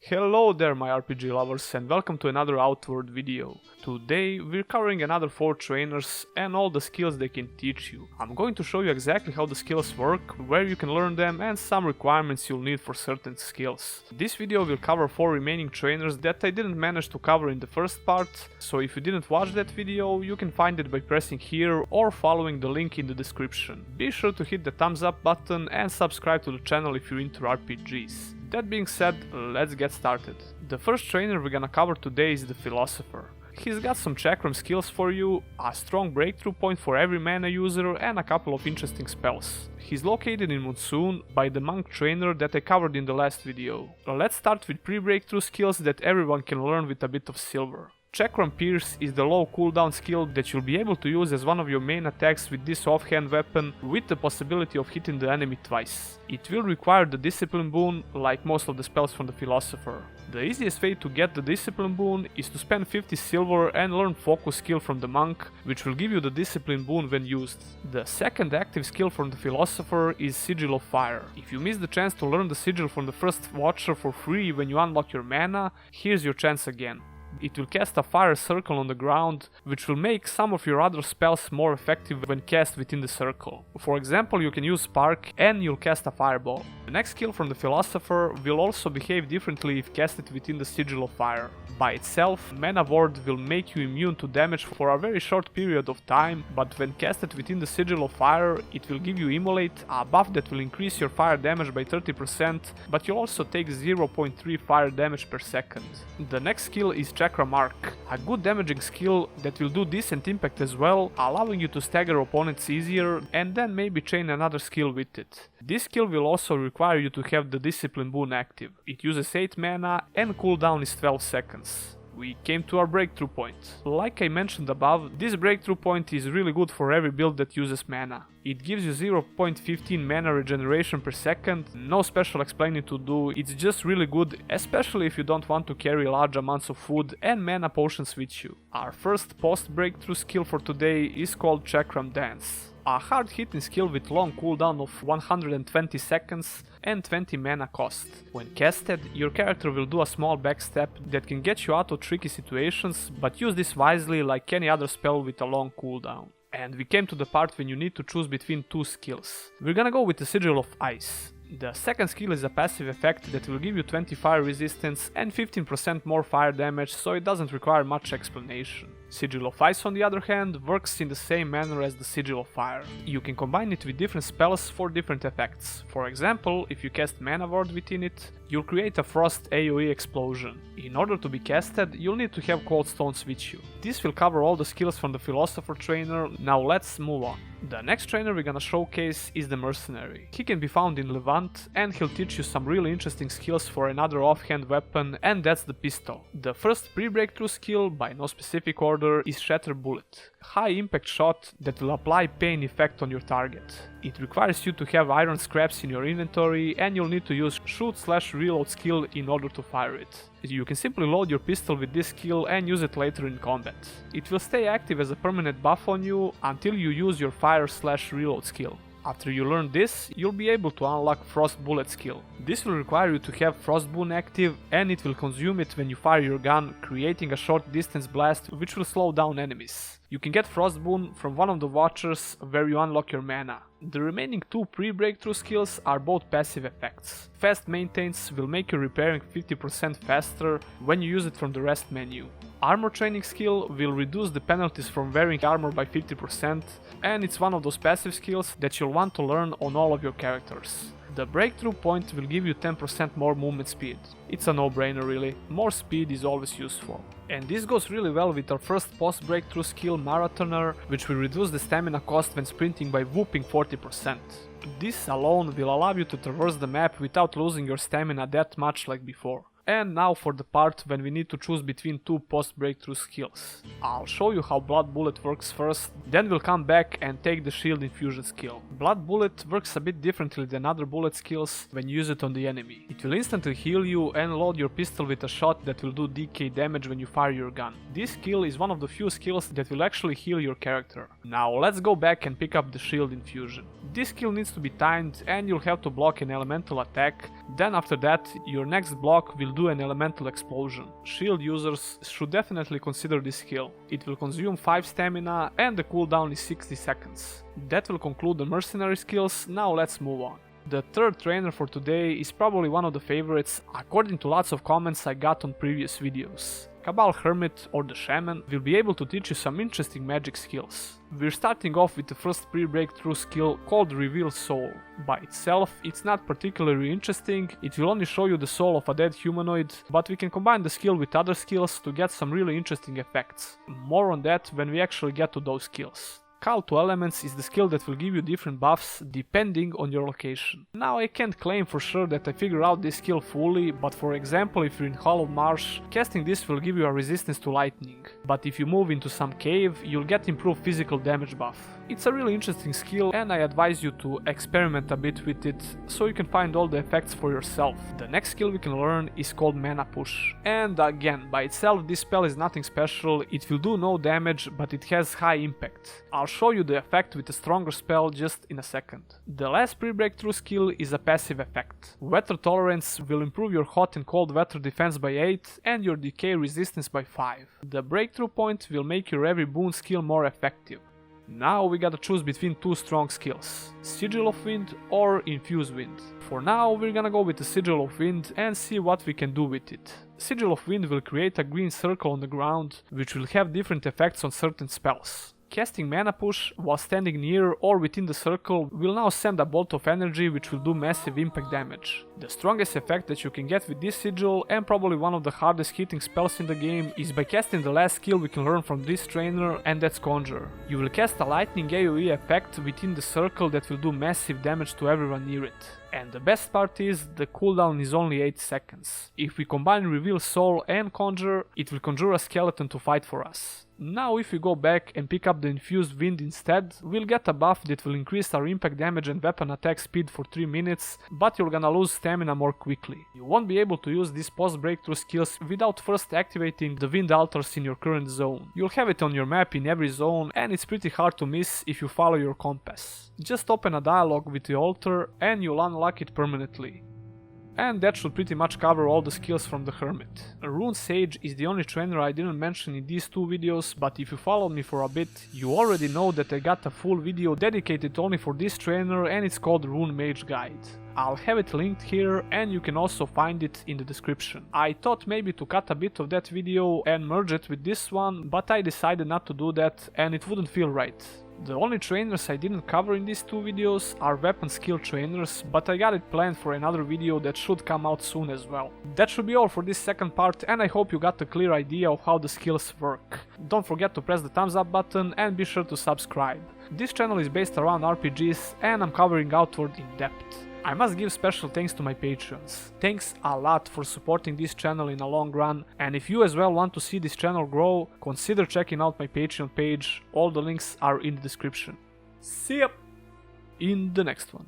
Hello there my RPG lovers and welcome to another Outward video. Today we're covering another 4 trainers and all the skills they can teach you. I'm going to show you exactly how the skills work, where you can learn them and some requirements you'll need for certain skills. This video will cover 4 remaining trainers that I didn't manage to cover in the first part, so if you didn't watch that video you can find it by pressing here or following the link in the description. Be sure to hit the thumbs up button and subscribe to the channel if you're into RPGs. That being said, let's get started. The first trainer we're gonna cover today is the Philosopher. He's got some chakram skills for you, a strong breakthrough point for every mana user and a couple of interesting spells. He's located in Monsoon by the monk trainer that I covered in the last video. Let's start with pre-breakthrough skills that everyone can learn with a bit of silver. Chakram Pierce is the low cooldown skill that you'll be able to use as one of your main attacks with this offhand weapon with the possibility of hitting the enemy twice. It will require the discipline boon like most of the spells from the Philosopher. The easiest way to get the discipline boon is to spend 50 silver and learn focus skill from the monk, which will give you the discipline boon when used. The second active skill from the Philosopher is Sigil of Fire. If you miss the chance to learn the sigil from the first watcher for free when you unlock your mana, here's your chance again. It will cast a fire circle on the ground, which will make some of your other spells more effective when cast within the circle. For example, you can use Spark and you'll cast a fireball. The next skill from the Philosopher will also behave differently if casted within the Sigil of Fire. By itself, Mana Ward will make you immune to damage for a very short period of time, but when casted within the Sigil of Fire, it will give you Immolate, a buff that will increase your fire damage by 30%, but you'll also take 0.3 fire damage per second. The next skill is Chakram Arc, a good damaging skill that will do decent impact as well, allowing you to stagger opponents easier and then maybe chain another skill with it. This skill will also require you to have the Discipline boon active. It uses 8 mana and cooldown is 12 seconds. We came to our breakthrough point. Like I mentioned above, this breakthrough point is really good for every build that uses mana. It gives you 0.15 mana regeneration per second, no special explaining to do, it's just really good, especially if you don't want to carry large amounts of food and mana potions with you. Our first post breakthrough skill for today is called Chakram Dance. A hard hitting skill with long cooldown of 120 seconds and 20 mana cost. When casted, your character will do a small backstep that can get you out of tricky situations, but use this wisely like any other spell with a long cooldown. And we came to the part when you need to choose between 2 skills. We're gonna go with the Sigil of Ice. The second skill is a passive effect that will give you 20 fire resistance and 15% more fire damage, so it doesn't require much explanation. Sigil of Ice on the other hand works in the same manner as the Sigil of Fire. You can combine it with different spells for different effects. For example, if you cast Mana Ward within it, you'll create a Frost AoE explosion. In order to be casted, you'll need to have Cold Stones with you. This will cover all the skills from the Philosopher Trainer, now let's move on. The next trainer we're gonna showcase is the Mercenary. He can be found in Levant and he'll teach you some really interesting skills for another offhand weapon, and that's the pistol. The first pre-breakthrough skill, by no specific order, is Shatter Bullet. High impact shot that will apply pain effect on your target. It requires you to have iron scraps in your inventory and you'll need to use shoot/reload skill in order to fire it. You can simply load your pistol with this skill and use it later in combat. It will stay active as a permanent buff on you until you use your fire/reload skill. After you learn this, you'll be able to unlock Frost Bullet skill. This will require you to have Frost Boon active and it will consume it when you fire your gun, creating a short distance blast which will slow down enemies. You can get Frost Boon from one of the watchers where you unlock your mana. The remaining 2 pre-breakthrough skills are both passive effects. Fast Maintenance will make your repairing 50% faster when you use it from the rest menu. Armor Training skill will reduce the penalties from wearing armor by 50%, and it's one of those passive skills that you'll want to learn on all of your characters. The breakthrough point will give you 10% more movement speed. It's a no-brainer really, more speed is always useful. And this goes really well with our first post-breakthrough skill, Marathoner, which will reduce the stamina cost when sprinting by whooping 40%. This alone will allow you to traverse the map without losing your stamina that much like before. And now for the part when we need to choose between 2 post-breakthrough skills. I'll show you how Blood Bullet works first, then we'll come back and take the Shield Infusion skill. Blood Bullet works a bit differently than other bullet skills when you use it on the enemy. It will instantly heal you and load your pistol with a shot that will do DK damage when you fire your gun. This skill is one of the few skills that will actually heal your character. Now let's go back and pick up the Shield Infusion. This skill needs to be timed and you'll have to block an elemental attack, then after that your next block will do an elemental explosion. Shield users should definitely consider this skill. It will consume 5 stamina and the cooldown is 60 seconds. That will conclude the mercenary skills, now let's move on. The third trainer for today is probably one of the favorites according to lots of comments I got on previous videos. Cabal Hermit or the Shaman will be able to teach you some interesting magic skills. We're starting off with the first pre-breakthrough skill called Reveal Soul. By itself, it's not particularly interesting, it will only show you the soul of a dead humanoid, but we can combine the skill with other skills to get some really interesting effects. More on that when we actually get to those skills. Call to Elements is the skill that will give you different buffs depending on your location. Now I can't claim for sure that I figured out this skill fully, but for example if you're in Hollow Marsh, casting this will give you a resistance to lightning. But if you move into some cave, you'll get improved physical damage buff. It's a really interesting skill and I advise you to experiment a bit with it, so you can find all the effects for yourself. The next skill we can learn is called Mana Push. And again, by itself this spell is nothing special, it will do no damage, but it has high impact. I'll show you the effect with a stronger spell just in a second. The last pre-breakthrough skill is a passive effect. Weather Tolerance will improve your hot and cold weather defense by 8 and your decay resistance by 5. The breakthrough point will make your every boon skill more effective. Now we gotta choose between two strong skills, Sigil of Wind or Infuse Wind. For now we're gonna go with the Sigil of Wind and see what we can do with it. Sigil of Wind will create a green circle on the ground, which will have different effects on certain spells. Casting Mana Push while standing near or within the circle will now send a bolt of energy which will do massive impact damage. The strongest effect that you can get with this sigil, and probably one of the hardest hitting spells in the game, is by casting the last skill we can learn from this trainer, and that's Conjure. You will cast a lightning AoE effect within the circle that will do massive damage to everyone near it. And the best part is, the cooldown is only 8 seconds. If we combine Reveal Soul and Conjure, it will conjure a skeleton to fight for us. Now if we go back and pick up the Infused Wind instead, we'll get a buff that will increase our impact damage and weapon attack speed for 3 minutes, but you're gonna lose stamina more quickly. You won't be able to use these post-breakthrough skills without first activating the wind altars in your current zone. You'll have it on your map in every zone and it's pretty hard to miss if you follow your compass. Just open a dialogue with the altar and you'll unlock it permanently. And that should pretty much cover all the skills from the Hermit. Rune Sage is the only trainer I didn't mention in these two videos, but if you followed me for a bit, you already know that I got a full video dedicated only for this trainer and it's called Rune Mage Guide. I'll have it linked here and you can also find it in the description. I thought maybe to cut a bit of that video and merge it with this one, but I decided not to do that and it wouldn't feel right. The only trainers I didn't cover in these two videos are weapon skill trainers, but I got it planned for another video that should come out soon as well. That should be all for this second part and I hope you got a clear idea of how the skills work. Don't forget to press the thumbs up button and be sure to subscribe. This channel is based around RPGs and I'm covering Outward in depth. I must give special thanks to my patrons. Thanks a lot for supporting this channel in the long run, and if you as well want to see this channel grow, consider checking out my Patreon page, all the links are in the description. See ya in the next one.